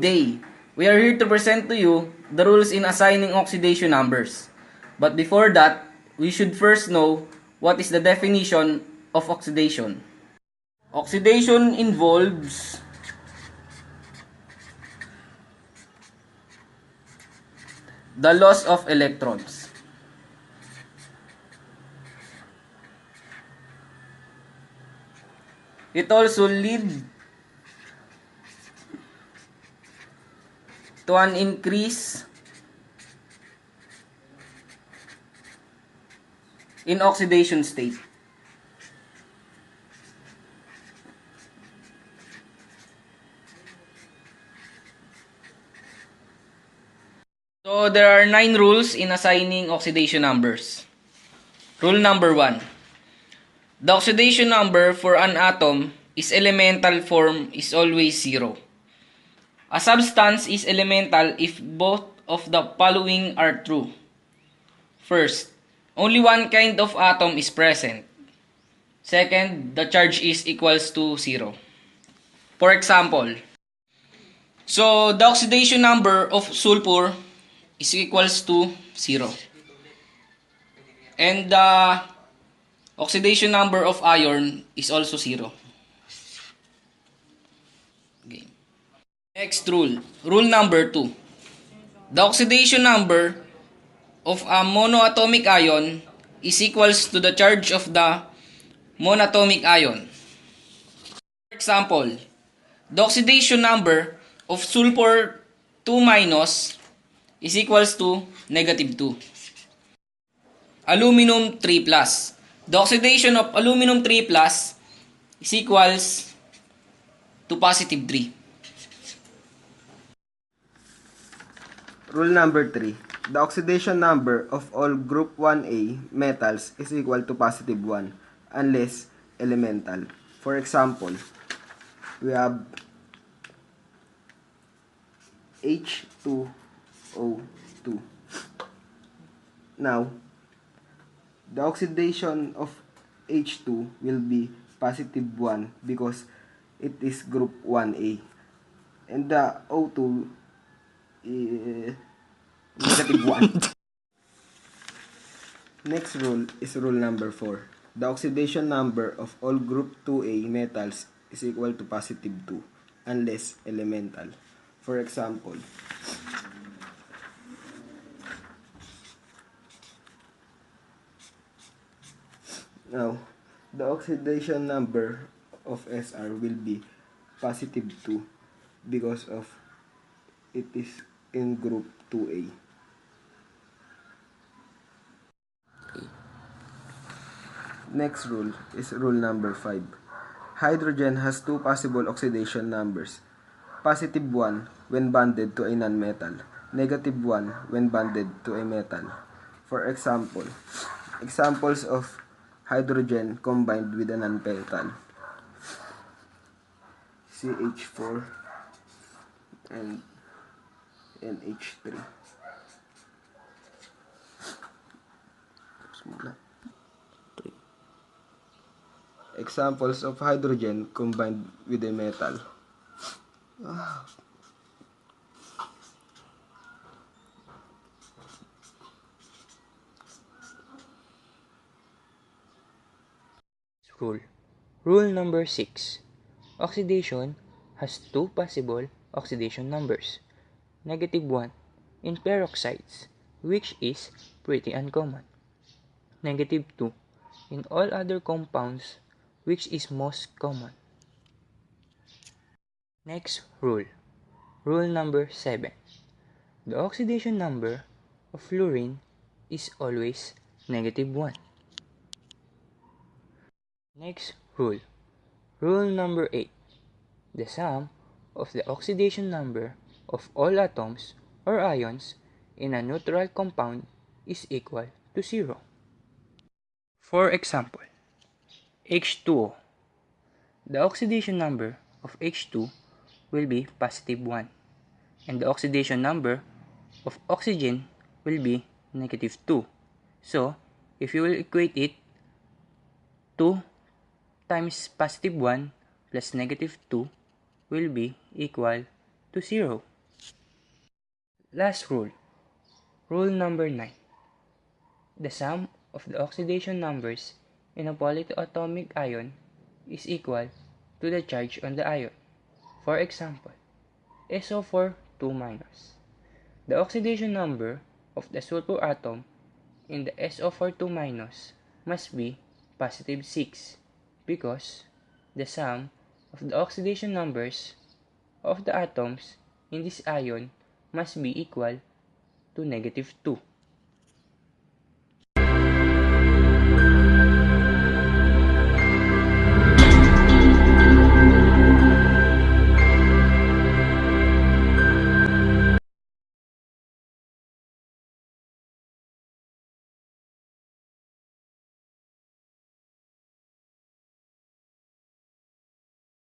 day. We are here to present to you the rules in assigning oxidation numbers. But before that, we should first know what is the definition of oxidation. Oxidation involves the loss of electrons. It also leads to an increase in oxidation state. So there are 9 rules in assigning oxidation numbers. Rule number 1. The oxidation number for an atom is elemental form is always 0. A substance is elemental if both of the following are true. First, only one kind of atom is present. Second, the charge is equals to 0. For example, so the oxidation number of sulfur is equals to 0. And the oxidation number of iron is also 0. Okay. Next rule. Rule number 2. The oxidation number of a monoatomic ion is equals to the charge of the monatomic ion. For example, the oxidation number of sulfur 2 minus is equals to negative 2. Aluminum 3 plus. The oxidation of aluminum 3 plus is equals to positive 3. Rule number 3. The oxidation number of all group 1A metals is equal to positive 1 unless elemental. For example, we have H2O2. Now, the oxidation of H2 will be positive 1 because it is group 1A. And the O2 is negative 1. Next rule is rule number 4. The oxidation number of all group 2A metals is equal to positive 2 unless elemental. For example, now, the oxidation number of Sr will be positive 2 because of it is in group 2A. Next rule is rule number 5. Hydrogen has two possible oxidation numbers. Positive 1 when bonded to a non-metal. Negative 1 when bonded to a metal. For example, examples of hydrogen combined with a non-metal. CH4 and NH3. Examples of hydrogen combined with a metal. Rule number 6. Oxidation has two possible oxidation numbers. Negative 1 in peroxides, which is pretty uncommon. Negative 2 in all other compounds, which is most common. Next rule. Rule number 7. The oxidation number of fluorine is always negative 1. Next rule. Rule number 8. The sum of the oxidation number of all atoms or ions in a neutral compound is equal to 0. For example, H2O. The oxidation number of H2 will be positive 1, and the oxidation number of oxygen will be negative 2. So, if you will equate it, 2 times positive 1 plus negative 2 will be equal to 0. Last rule, rule number 9. The sum of the oxidation numbers in a polyatomic ion is equal to the charge on the ion. For example, SO4 2-. The oxidation number of the sulfur atom in the SO4 2- must be positive 6 because the sum of the oxidation numbers of the atoms in this ion must be equal to negative 2.